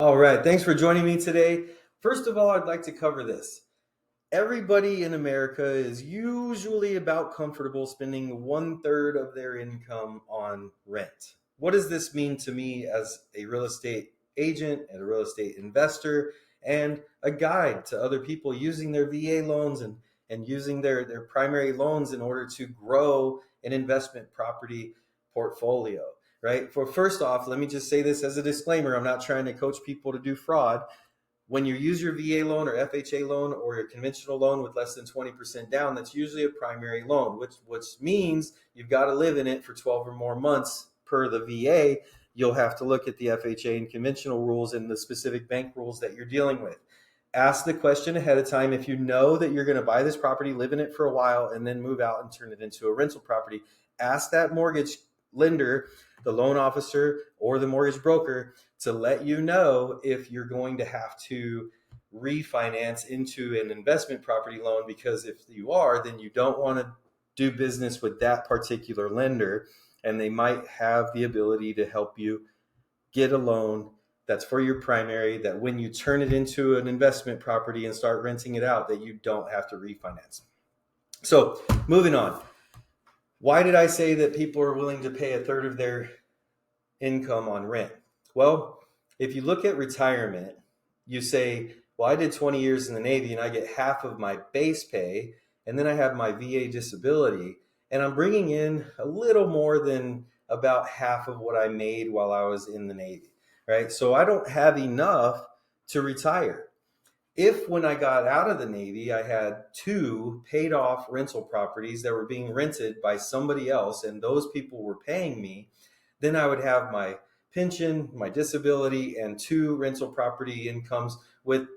All right, thanks for joining me today. First of all, I'd like to cover this. Everybody in America is usually about comfortable spending one third of their income on rent. What does this mean to me as a real estate agent and a real estate investor and a guide to other people using their VA loans and using their primary loans in order to grow an investment property portfolio? Right? For first off, let me just say this as a disclaimer. I'm not trying to coach people to do fraud. When you use your VA loan or FHA loan or your conventional loan with less than 20% down, that's usually a primary loan, which means you've got to live in it for 12 or more months per the VA. You'll have to look at the FHA and conventional rules and the specific bank rules that you're dealing with. Ask the question ahead of time. If you know that you're going to buy this property, live in it for a while, and then move out and turn it into a rental property, ask that mortgage lender, the loan officer, or the mortgage broker to let you know if you're going to have to refinance into an investment property loan, because if you are, then you don't want to do business with that particular lender, and they might have the ability to help you get a loan that's for your primary, that when you turn it into an investment property and start renting it out, that you don't have to refinance. So moving on. Why did I say that people are willing to pay a third of their income on rent? Well, if you look at retirement, you say, well, I did 20 years in the Navy and I get half of my base pay, and then I have my VA disability, and I'm bringing in a little more than about half of what I made while I was in the Navy, right? So I don't have enough to retire. If when I got out of the Navy, I had two paid off rental properties that were being rented by somebody else and those people were paying me, then I would have my pension, my disability, and two rental property incomes with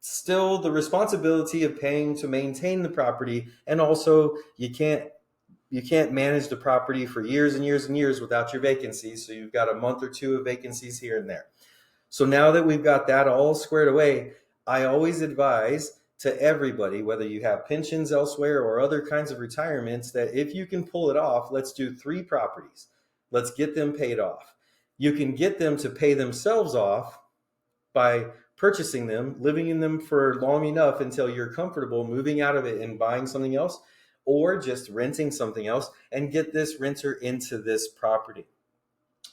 still the responsibility of paying to maintain the property. And also you can't manage the property for years and years and years without your vacancies. So you've got a month or two of vacancies here and there. So now that we've got that all squared away, I always advise to everybody, whether you have pensions elsewhere or other kinds of retirements, that if you can pull it off, let's do three properties. Let's get them paid off. You can get them to pay themselves off by purchasing them, living in them for long enough until you're comfortable moving out of it and buying something else, or just renting something else and get this renter into this property.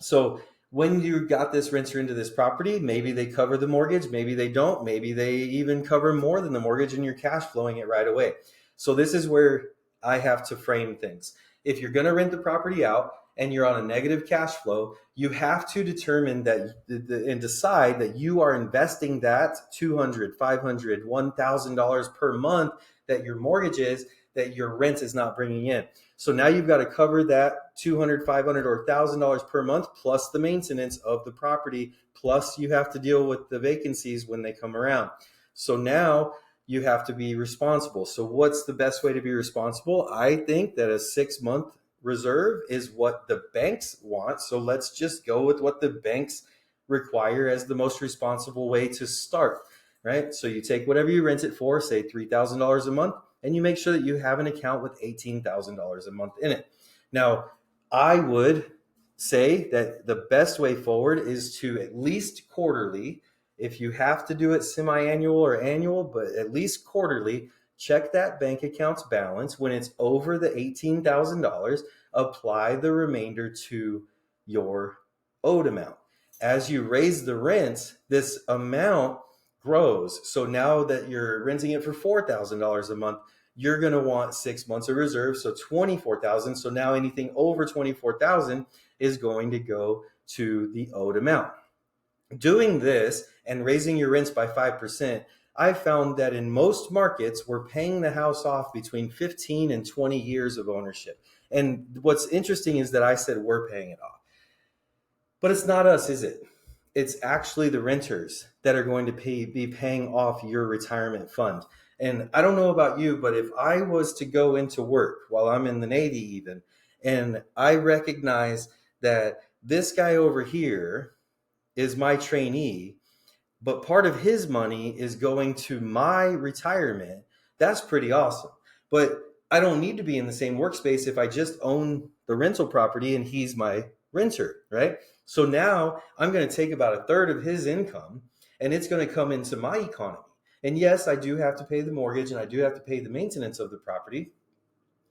So when you got this renter into this property, maybe they cover the mortgage, maybe they don't, maybe they even cover more than the mortgage and you're cash flowing it right away. So this is where I have to frame things. If you're going to rent the property out and you're on a negative cash flow, you have to determine that and decide that you are investing that $200, $500, $1,000 per month that your mortgage is, that your rent is not bringing in. So now you've got to cover that $200, $500, or $1,000 per month, plus the maintenance of the property, plus you have to deal with the vacancies when they come around. So now you have to be responsible. So what's the best way to be responsible? I think that a 6-month reserve is what the banks want. So let's just go with what the banks require as the most responsible way to start, right? So you take whatever you rent it for, say $3,000 a month, and you make sure that you have an account with $18,000 a month in it. Now, I would say that the best way forward is to at least quarterly, if you have to do it semi-annual or annual, but at least quarterly, check that bank account's balance. When it's over the $18,000, apply the remainder to your owed amount. As you raise the rent, this amount grows. So now that you're renting it for $4,000 a month, you're going to want 6 months of reserve, so 24,000. So now anything over 24,000 is going to go to the owed amount. Doing this and raising your rents by 5%, I found that in most markets, we're paying the house off between 15 and 20 years of ownership. And what's interesting is that I said we're paying it off. But it's not us, is it? It's actually the renters that are going to be paying off your retirement fund. And I don't know about you, but if I was to go into work while I'm in the Navy even, and I recognize that this guy over here is my trainee, but part of his money is going to my retirement, that's pretty awesome. But I don't need to be in the same workspace if I just own the rental property and he's my renter, right? So now I'm going to take about a third of his income and it's going to come into my economy. And yes, I do have to pay the mortgage and I do have to pay the maintenance of the property.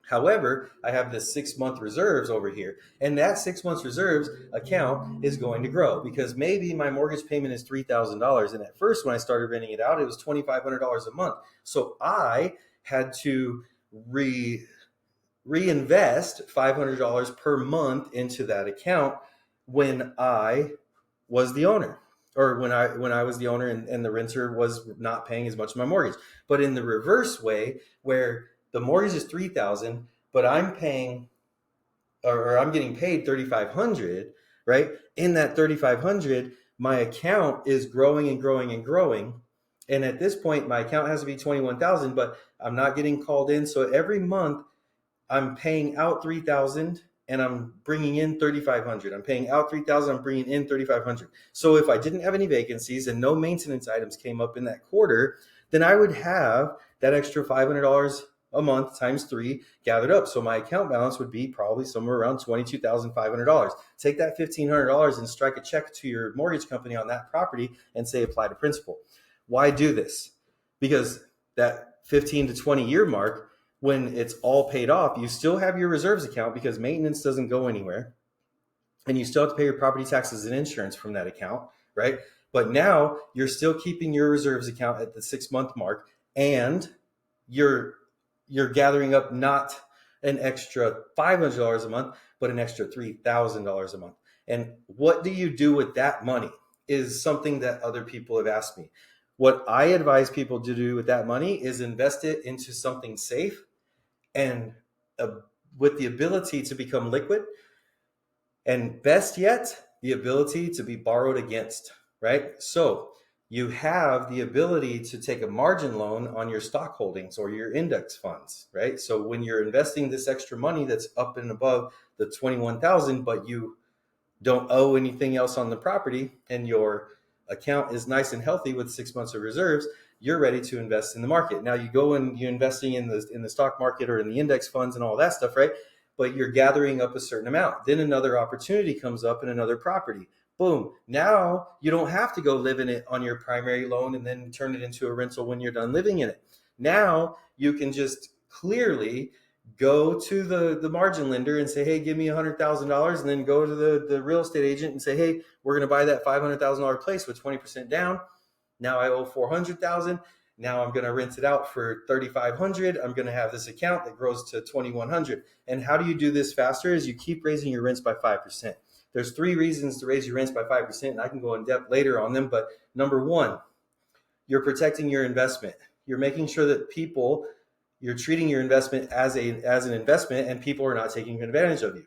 However, I have this 6 month reserves over here, and that 6 months reserves account is going to grow because maybe my mortgage payment is $3,000. And at first, when I started renting it out, it was $2,500 a month. So I had to reinvest $500 per month into that account when I was the owner, or when I was the owner and the renter was not paying as much of my mortgage. But in the reverse way, where the mortgage is $3,000, but I'm paying or I'm getting paid $3,500, right? In that $3,500, my account is growing and growing and growing. And at this point, my account has to be 21,000, but I'm not getting called in. So every month I'm paying out 3,000 and I'm bringing in 3,500. I'm paying out 3,000, I'm bringing in 3,500. So if I didn't have any vacancies and no maintenance items came up in that quarter, then I would have that extra $500 a month times 3 gathered up. So my account balance would be probably somewhere around $22,500. Take that $1,500 and strike a check to your mortgage company on that property and say apply to principal. Why do this? Because that 15 to 20 year mark, when it's all paid off, you still have your reserves account because maintenance doesn't go anywhere. And you still have to pay your property taxes and insurance from that account, right? But now you're still keeping your reserves account at the 6 month mark, and you're gathering up not an extra $500 a month, but an extra $3,000 a month. And what do you do with that money is something that other people have asked me. What I advise people to do with that money is invest it into something safe and with the ability to become liquid, and best yet, the ability to be borrowed against, right? So you have the ability to take a margin loan on your stock holdings or your index funds, right? So when you're investing this extra money that's up and above the 21,000, but you don't owe anything else on the property and your account is nice and healthy with 6 months of reserves, you're ready to invest in the market. Now you go and you're investing in the stock market or in the index funds and all that stuff, right? But you're gathering up a certain amount. Then another opportunity comes up in another property. Boom. Now you don't have to go live in it on your primary loan and then turn it into a rental when you're done living in it. Now you can just clearly go to the margin lender and say, hey, give me $100,000, and then go to the real estate agent and say, hey, we're going to buy that $500,000 place with 20% down. Now I owe $400,000. Now I'm going to rent it out for $3,500. I'm going to have this account that grows to $2,100. And how do you do this faster? Is you keep raising your rents by 5%. There's 3 reasons to raise your rents by 5%, and I can go in depth later on them. But number 1, you're protecting your investment. You're making sure that you're treating your investment as an investment, and people are not taking advantage of you.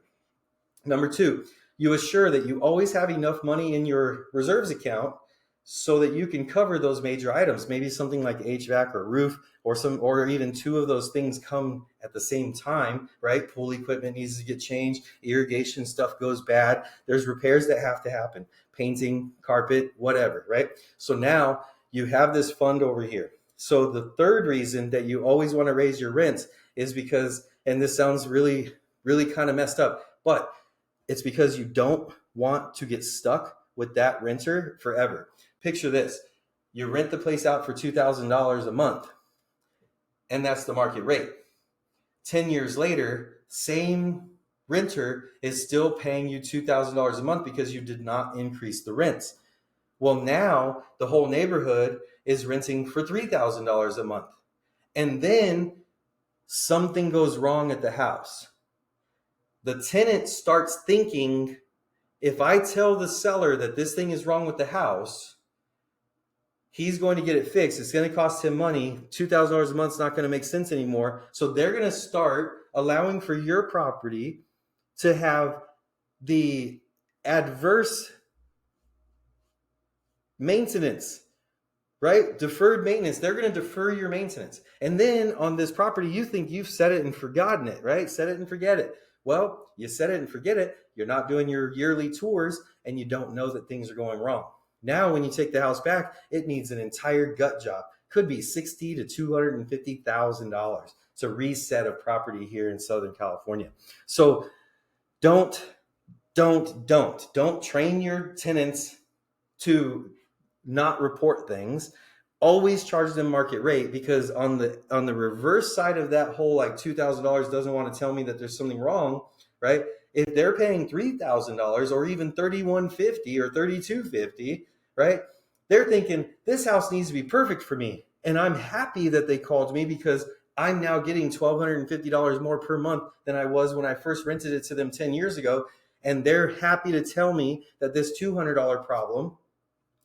Number 2, you assure that you always have enough money in your reserves account so that you can cover those major items. Maybe something like HVAC or roof, or even 2 of those things come at the same time, right? Pool equipment needs to get changed, irrigation stuff goes bad, there's repairs that have to happen, painting, carpet, whatever, right? So now you have this fund over here. So the third reason that you always want to raise your rents is because, and this sounds really, really kind of messed up, but it's because you don't want to get stuck with that renter forever. Picture this. You rent the place out for $2,000 a month, and that's the market rate. 10 years later, same renter is still paying you $2,000 a month because you did not increase the rents. Well, now the whole neighborhood is renting for $3,000 a month. And then something goes wrong at the house. The tenant starts thinking, if I tell the seller that this thing is wrong with the house, he's going to get it fixed. It's going to cost him money. $2,000 a month is not going to make sense anymore. So they're going to start allowing for your property to have the adverse maintenance, right? Deferred maintenance. They're going to defer your maintenance. And then on this property, you think you've set it and forgotten it, right? Set it and forget it. Well, you set it and forget it. You're not doing your yearly tours and you don't know that things are going wrong. Now, when you take the house back, it needs an entire gut job. Could be $60,000 to $250,000 to reset a property here in Southern California. So don't Don't train your tenants to not report things. Always charge them market rate, because on the reverse side of that whole, like $2,000 doesn't want to tell me that there's something wrong, right? If they're paying $3,000 or even $3,150 or $3,250, right? They're thinking this house needs to be perfect for me, and I'm happy that they called me because I'm now getting $1,250 more per month than I was when I first rented it to them 10 years ago, and they're happy to tell me that this $200 problem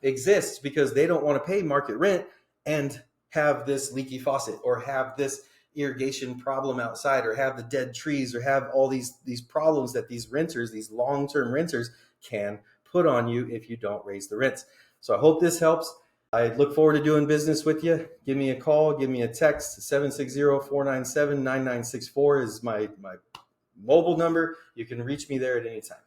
exists because they don't want to pay market rent and have this leaky faucet or have this irrigation problem outside or have the dead trees or have all these problems that these renters, these long-term renters, can put on you if you don't raise the rents. So I hope this helps. I look forward to doing business with you. Give me a call, give me a text. 760-497-9964 is my mobile number. You can reach me there at any time.